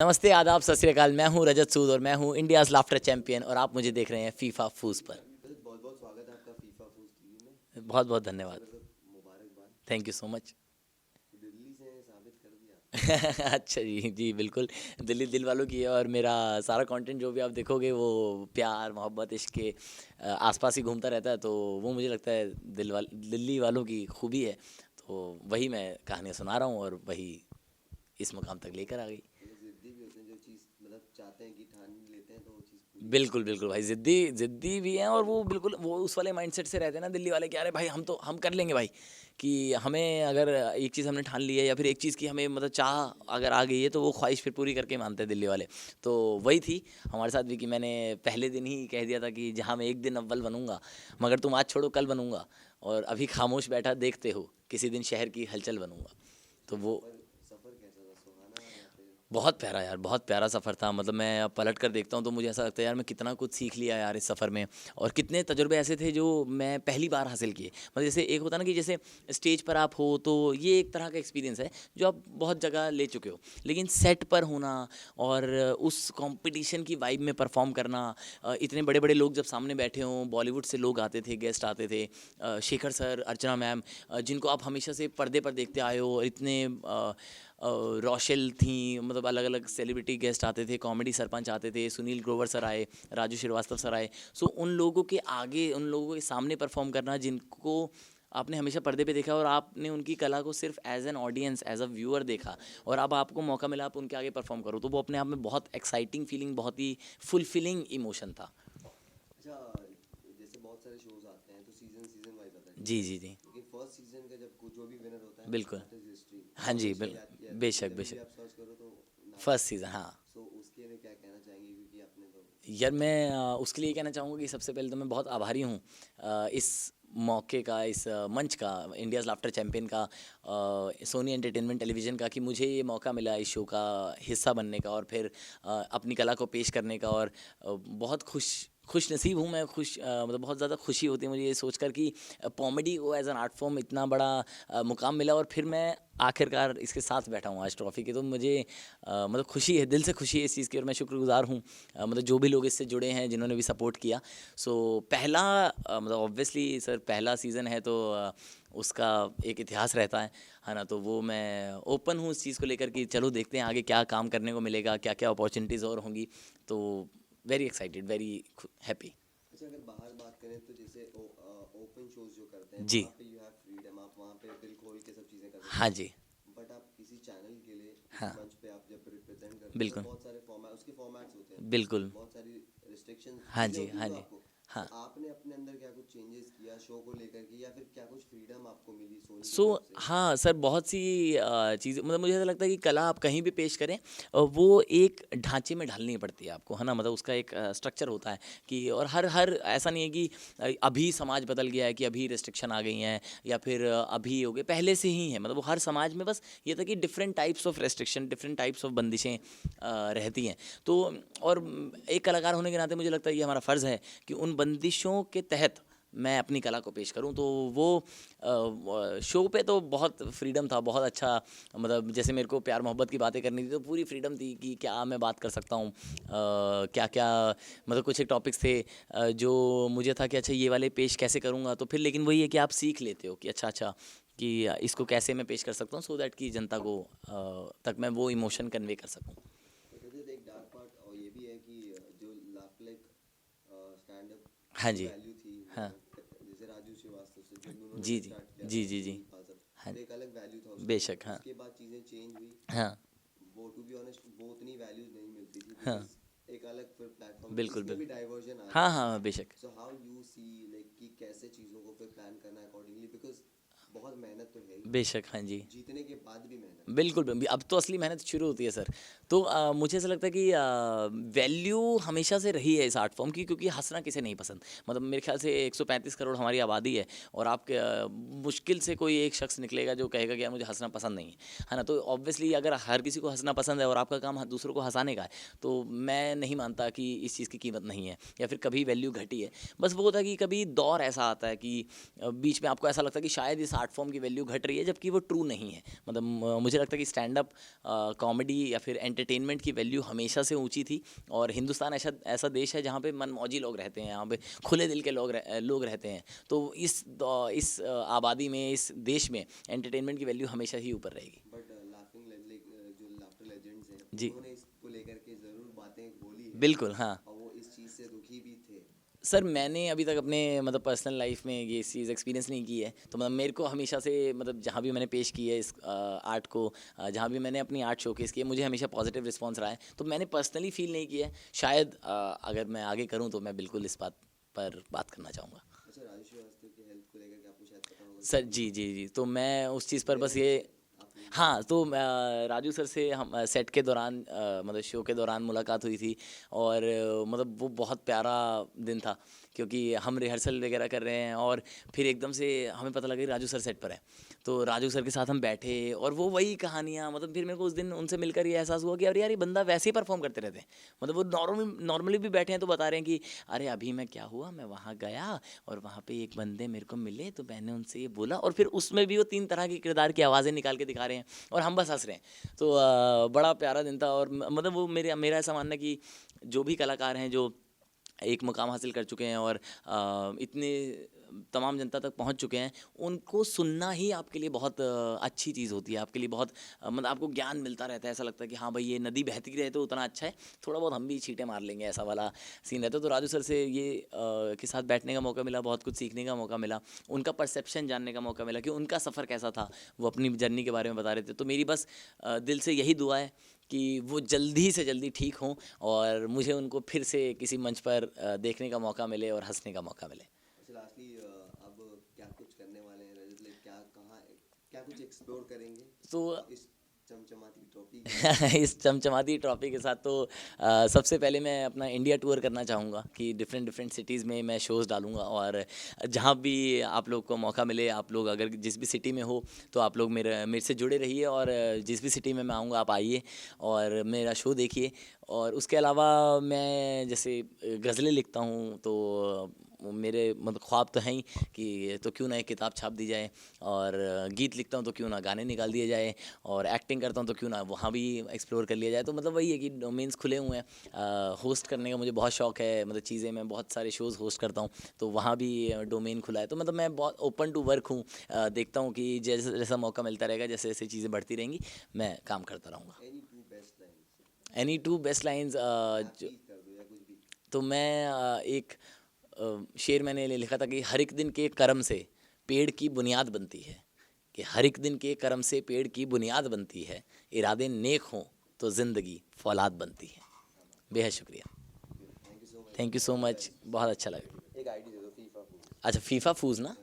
नमस्ते, आदाब, सत श्री अकाल। मैं हूँ रजत सूद और मैं हूँ इंडियाज़ लाफ्टर चैंपियन और आप मुझे देख रहे हैं फीफा फूज पर। बहुत बहुत स्वागत है आपका फीफा फूड टीवी में। बहुत बहुत धन्यवाद। सबसे पहले तो मुबारकबाद। Thank you so much. Delhi से साबित कर दिया। अच्छा जी जी बिल्कुल। दिल्ली दिल वालों की है और मेरा सारा कंटेंट जो भी आप देखोगे वो प्यार मोहब्बत इश्क के आसपास ही घूमता रहता है, तो वो मुझे लगता है दिल्ली वालों की खूबी है। तो वही मैं कहानियाँ सुना रहा हूँ और वही इस मुकाम तक लेकर आ गई। मतलब जिद्दी भी होते हैं, जो चीज़ मतलब चाहते हैं कि ठान लेते हैं तो वो चीज़ पूरी बिल्कुल बिल्कुल भाई, ज़िद्दी ज़िद्दी भी हैं और वो बिल्कुल वो उस वाले माइंडसेट से रहते हैं ना दिल्ली वाले कि अरे भाई हम कर लेंगे भाई, कि हमें अगर एक चीज़ हमने ठान ली है या फिर एक चीज़ की हमें मतलब चाह अगर आ गई है तो वो ख्वाहिश फिर पूरी करके मानते हैं दिल्ली वाले। तो वही थी हमारे साथ भी कि मैंने पहले दिन ही कह दिया था कि जहाँ मैं एक दिन अव्वल बनूंगा, मगर तुम आज छोड़ो कल बनूंगा, और अभी खामोश बैठा देखते हो किसी दिन शहर की हलचल बनूंगा। तो तो वो सफ़र कैसा था, सुहाना या फिर बहुत प्यारा यार, बहुत प्यारा सफ़र था। मतलब मैं अब पलट कर देखता हूँ तो मुझे ऐसा लगता है यार मैं कितना कुछ सीख लिया यार इस सफ़र में, और कितने तजुर्बे ऐसे थे जो मैं पहली बार हासिल किए। मतलब जैसे एक होता ना कि जैसे स्टेज पर आप हो तो ये एक तरह का एक्सपीरियंस है जो आप बहुत जगह ले चुके हो, लेकिन सेट पर होना और उस कंपटीशन की वाइब में परफॉर्म करना, इतने बड़े बड़े लोग जब सामने बैठे हों, बॉलीवुड से लोग आते थे, गेस्ट आते थे, शेखर सर, अर्चना मैम, जिनको आप हमेशा से पर्दे पर देखते आए हो, और इतने रोशेल थी, मतलब अलग अलग सेलिब्रिटी गेस्ट आते थे, कॉमेडी सरपंच आते थे, सुनील ग्रोवर सर आए, राजू श्रीवास्तव सर आए। सो उन लोगों के आगे, उन लोगों के सामने परफॉर्म करना जिनको आपने हमेशा पर्दे पे देखा और आपने उनकी कला को सिर्फ as an audience, as a viewer देखा, और अब आपको मौका मिला आप उनके आगे परफॉर्म करो, तो वो अपने आप में बहुत एक्साइटिंग फीलिंग, बहुत ही फुलफिलिंग इमोशन था। अच्छा, जैसे बहुत सारे शोज आते हैं तो सीजन सीजन वाइज आता है, ठीक जी है। जी जी लेकिन फर्स्ट सीजन का जब जो भी विनर होता है, बिल्कुल। That is history. हाँ जी हमेशा बिल्कुल। याद किया जाता है, बेशक जब भी बेशक। आप सर्च करो तो नाम फर्स्ट आता है। सीज़न, हाँ। सो उसके लिए क्या कहना चाहेंगे, क्योंकि आपने तो यार मैं उसके लिए कहना चाहूँगा कि सबसे पहले तो मैं बहुत आभारी हूँ इस मौके का, इस मंच का, इंडियाज़ लाफ्टर चैम्पियन का, सोनी एंटरटेनमेंट टेलीविज़न का, कि मुझे ये मौका मिला इस शो का हिस्सा बनने का और फिर अपनी कला को पेश करने का। और बहुत खुश नसीब हूँ मैं, मतलब बहुत ज़्यादा खुशी होती है मुझे ये सोचकर कि कॉमेडी को एज एन आर्ट फॉर्म इतना बड़ा मुकाम मिला, और फिर मैं आखिरकार इसके साथ बैठा हूँ आज ट्रॉफ़ी के। तो मुझे मतलब खुशी है, दिल से खुशी है इस चीज़ की, और मैं शुक्रगुज़ार हूँ मतलब जो भी लोग इससे जुड़े हैं, जिन्होंने भी सपोर्ट किया। सो पहला मतलब ऑब्वियसली सर पहला सीज़न है तो उसका एक इतिहास रहता है ना। तो वो मैं ओपन हूँ इस चीज़ को लेकर कि चलो देखते हैं आगे क्या काम करने को मिलेगा, क्या क्या अपॉर्चुनिटीज़ और होंगी। तो वेरी एक्साइटेड, वेरी हैप्पी। अच्छा, अगर बाहर बात करें तो जैसे ओपन शोज जो करते हैं जी। वहाँ पे यू हैव फ्रीडम, आप वहाँ पे दिल खोल के सब चीज़ें कर हाँ सकते जी। हैं। बट आप किसी चैनल के लिए किसी हाँ। मंच पे आप जब रिप्रेजेंट करते हैं तो बिल्कुल बहुत सारे फॉर्मेट, उसके फॉर्मेट्स होते हैं, बिल्कुल। बहुत सारी रिस्ट्रिक्शंस हाँ चीज़ें जी होती हैं हाँ जो जी। आपको, तो हाँ। आपने अपने अंदर क्या कुछ चेंजेस किया शो को लेकर के, या फिर क्या कुछ फ्रीडम आपको मिली सोनी की सो तरफ से? हाँ सर, बहुत सी चीज़ें, मतलब मुझे ऐसा लगता है कि कला आप कहीं भी पेश करें वो एक ढांचे में ढालनी पड़ती है आपको, है ना। मतलब उसका एक स्ट्रक्चर होता है कि, और हर हर ऐसा नहीं है कि अभी समाज बदल गया है, कि अभी रिस्ट्रिक्शन आ गई हैं, या फिर अभी हो गए, पहले से ही है। मतलब वो हर समाज में बस ये था कि different types of restriction, different types of बंदिशें रहती हैं। तो और एक कलाकार होने के नाते मुझे लगता है ये हमारा फ़र्ज़ है कि उन बंदिशों के तहत मैं अपनी कला को पेश करूं। तो वो शो पे तो बहुत फ्रीडम था, बहुत अच्छा। मतलब जैसे मेरे को प्यार मोहब्बत की बातें करनी थी तो पूरी फ्रीडम थी कि क्या मैं बात कर सकता हूँ, क्या क्या, मतलब कुछ एक टॉपिक्स थे जो मुझे था कि अच्छा ये वाले पेश कैसे करूँगा। तो फिर लेकिन वही है कि आप सीख लेते हो कि अच्छा अच्छा, कि इसको कैसे मैं पेश कर सकता हूँ, सो दैट कि जनता को तक मैं वो इमोशन कन्वे कर सकूँ। तो रजत, एक डार्क पार्ट और ये भी है कि जो लाफ्लिक स्टैंड अप हाँ जो जी। वैल्यू थी, हाँ जैसे राजू श्रीवास्तव से जब उन्होंने जी भी जी स्टार्ट किया जी था जी जी। सुनील पाजल, हाँ तो एक अलग वैल्यू था उसको बेशक। लेकर। हाँ उसके बाद चीज़ें चेंज हुई। हाँ वो टू बी ऑनेस्ट वो उतनी वैल्यूज नहीं मिलती थी, हाँ बिकॉज एक अलग फिर प्लेटफॉर्म बिल्कुल इसमें भी बिल्कुल। डाइवर्जन आ हाँ गया। हाँ बेशक। So how you see like कि कैसे चीज़ों को फिर प्लान करना है अकॉर्डिंगली, बिकॉज बहुत मेहनत तो है ही, बेशक हाँ जी। जीतने के बाद भी मेहनत है। बिल्कुल अब तो असली मेहनत शुरू होती है सर। तो मुझे ऐसा लगता है कि वैल्यू हमेशा से रही है इस आर्ट फॉर्म की, क्योंकि हंसना किसे नहीं पसंद। मतलब मेरे ख्याल से 135 करोड़ हमारी आबादी है, और आपके मुश्किल से कोई एक शख्स निकलेगा जो कहेगा कि यार मुझे हंसना पसंद नहीं है ना। तो ऑब्वियसली अगर हर किसी को हंसना पसंद है और आपका काम दूसरों को हंसाने का है, तो मैं नहीं मानता कि इस चीज़ की कीमत नहीं है या फिर कभी वैल्यू घटी है। बस वो होता है कि कभी दौर ऐसा आता है कि बीच में आपको ऐसा लगता है कि शायद इस आर्ट फॉर्म की वैल्यू घट रही है, जबकि वो ट्रू नहीं है। मतलब मुझे लगता है कि स्टैंड अप कॉमेडी या फिर एंटरटेनमेंट की वैल्यू हमेशा से ऊंची थी, और हिंदुस्तान ऐसा ऐसा देश है जहाँ पे मनमौजी लोग रहते हैं, यहाँ पे खुले दिल के लोग रहते हैं। तो इस आबादी में, इस देश में एंटरटेनमेंट की वैल्यू हमेशा ही ऊपर रहेगी। बट लाफिंग जो लाफ्टर लेजेंड्स हैं जी। उन्होंने इसको लेकर के ज़रूर बातें बोली है, बिल्कुल, हाँ। और वो इस चीज़ से दुखी भी थे। सर मैंने अभी तक अपने मतलब पर्सनल लाइफ में ये चीज़ एक्सपीरियंस नहीं की है, तो मतलब मेरे को हमेशा से मतलब जहाँ भी मैंने पेश की है इस आर्ट को, जहाँ भी मैंने अपनी आर्ट शोकेस की है, मुझे हमेशा पॉजिटिव रिस्पांस रहा है। तो मैंने पर्सनली फील नहीं किया है। शायद अगर मैं आगे करूँ तो मैं बिल्कुल इस बात पर बात करना चाहूँगा। अच्छा, राजू श्रीवास्तव की हेल्थ को लेकर के आपको शायद पता होगा सर जी जी जी, तो मैं उस चीज़ पर बस ये, आपने। हाँ, तो राजू सर से हम सेट के दौरान मतलब शो के दौरान मुलाकात हुई थी, और मतलब वो बहुत प्यारा दिन था, क्योंकि हम रिहर्सल वगैरह कर रहे हैं और फिर एकदम से हमें पता लगा कि राजू सर सेट पर है। तो राजू सर के साथ हम बैठे, और वो वही कहानियाँ, मतलब फिर मेरे को उस दिन उनसे मिलकर ये एहसास हुआ कि अरे यार, ये बंदा वैसे ही परफॉर्म करते रहते हैं। मतलब वो नॉर्मली भी बैठे हैं तो बता रहे हैं कि अरे अभी मैं क्या हुआ, मैं वहाँ गया और वहाँ पे एक बंदे मेरे को मिले, तो मैंने उनसे ये बोला, और फिर उसमें भी वो 3 तरह के किरदार की आवाज़ें निकाल के दिखा रहे हैं और हम बस हंस रहे हैं। तो बड़ा प्यारा दिन था, और मतलब वो मेरा ऐसा मानना है कि जो भी कलाकार हैं जो एक मुकाम हासिल कर चुके हैं और इतने तमाम जनता तक पहुंच चुके हैं, उनको सुनना ही आपके लिए बहुत अच्छी चीज़ होती है। आपके लिए बहुत मतलब आपको ज्ञान मिलता रहता है। ऐसा लगता है कि हाँ भाई, ये नदी बहती रहे तो उतना अच्छा है, थोड़ा बहुत हम भी छींटे मार लेंगे, ऐसा वाला सीन रहता है। तो राजू सर से ये के साथ बैठने का मौका मिला, बहुत कुछ सीखने का मौका मिला, उनका परसेप्शन जानने का मौका मिला कि उनका सफ़र कैसा था, वो अपनी जर्नी के बारे में बता रहे थे। तो मेरी बस दिल से यही दुआ है कि वो जल्दी से जल्दी ठीक हों, और मुझे उनको फिर से किसी मंच पर देखने का मौका मिले और हंसने का मौका मिले। अच्छा, लास्टली अब क्या कुछ करने वाले हैं रजत? लाइक क्या कुछ एक्सप्लोर करेंगे तो इस चमचमाती ट्रॉफी इस चमचमाती ट्रॉफी के साथ तो सबसे पहले मैं अपना इंडिया टूर करना चाहूँगा, कि डिफरेंट सिटीज़ में मैं शोज़ डालूँगा, और जहाँ भी आप लोग को मौका मिले, आप लोग अगर जिस भी सिटी में हो तो आप लोग मेरे से जुड़े रहिए, और जिस भी सिटी में मैं आऊँगा आप आइए और मेरा शो देखिए। और उसके अलावा मैं जैसे गज़लें लिखता हूँ, तो मेरे मतलब ख्वाब तो हैं ही कि तो क्यों ना एक किताब छाप दी जाए, और गीत लिखता हूँ तो क्यों ना गाने निकाल दिए जाए, और एक्टिंग करता हूँ तो क्यों ना वहाँ भी एक्सप्लोर कर लिया जाए। तो मतलब वही है कि डोमेन्स खुले हुए हैं। होस्ट करने का मुझे बहुत शौक है, मतलब चीज़ें, मैं बहुत सारे शोज़ होस्ट करता हूँ, तो वहाँ भी डोमेन खुला है। तो मतलब मैं बहुत ओपन टू वर्क हूँ। देखता हूँ कि जैसा जैसा मौका मिलता रहेगा, जैसे जैसे चीज़ें बढ़ती रहेंगी, मैं काम करता रहूँगा। Any two best lines any two best lines please कर दो, या कुछ भी। तो मैं एक शेर मैंने लिखा था कि हर एक दिन के कर्म से पेड़ की बुनियाद बनती है, कि हर एक दिन के कर्म से पेड़ की बुनियाद बनती है, इरादे नेक हों तो ज़िंदगी फौलाद बनती है। बेहद शुक्रिया, thank you so much. Thank you so much, बहुत अच्छा लगा। एक आईडी दे दो, फीफा। अच्छा, फीफा फूज ना।